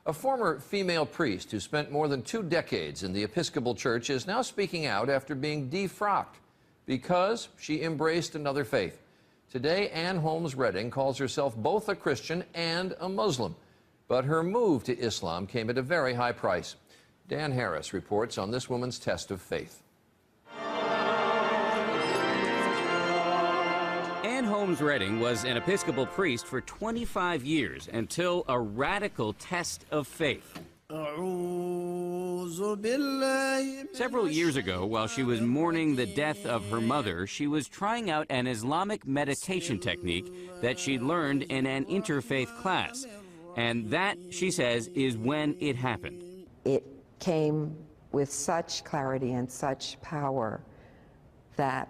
A former female priest who spent more than 2 decades in the Episcopal Church is now speaking out after being defrocked because she embraced another faith. Today, Ann Holmes Redding calls herself both a Christian and a Muslim, but her move to Islam came at a very high price. Dan Harris reports on this woman's test of faith. Ann Holmes Redding was an Episcopal priest for 25 years until a radical test of faith. Several years ago, while she was mourning the death of her mother, she was trying out an Islamic meditation technique that she learned in an interfaith class. And that, she says, is when it happened. It came with such clarity and such power that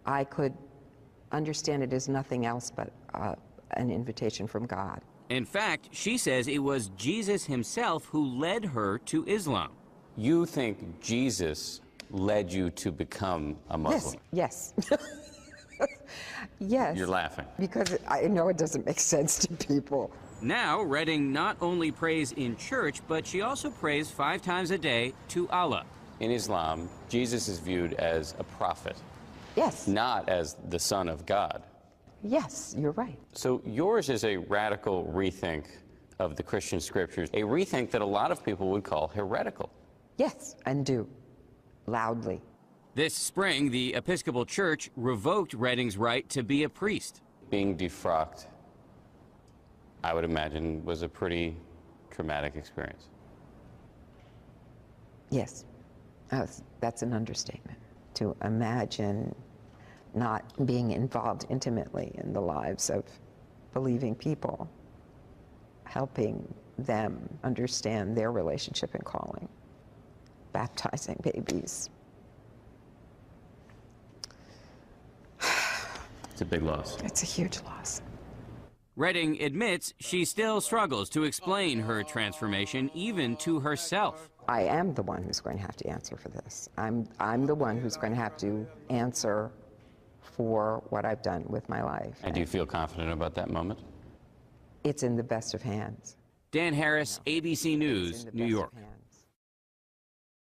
I could understand it as nothing else but an invitation from God. In fact, she says it was Jesus himself who led her to Islam. You think Jesus led you to become a Muslim? Yes, yes. Yes. You're laughing. Because I know it doesn't make sense to people. Now, Redding not only prays in church, but she also prays 5 times a day to Allah. In Islam, Jesus is viewed as a prophet. Yes. Not as the Son of God. Yes, you're right. So yours is a radical rethink of the Christian scriptures, a rethink that a lot of people would call heretical. Yes, and do. Loudly. This spring, the Episcopal Church revoked Redding's right to be a priest. Being defrocked, I would imagine, was a pretty traumatic experience. Yes, that's an understatement. To imagine not being involved intimately in the lives of believing people, helping them understand their relationship and calling, baptizing babies. It's a big loss. It's a huge loss. Redding admits she still struggles to explain her transformation, even to herself. I am the one who's going to have to answer for this. I'm the one who's going to have to answer for what I've done with my life. And do you feel confident about that moment? It's in the best of hands. Dan Harris, ABC News, New York.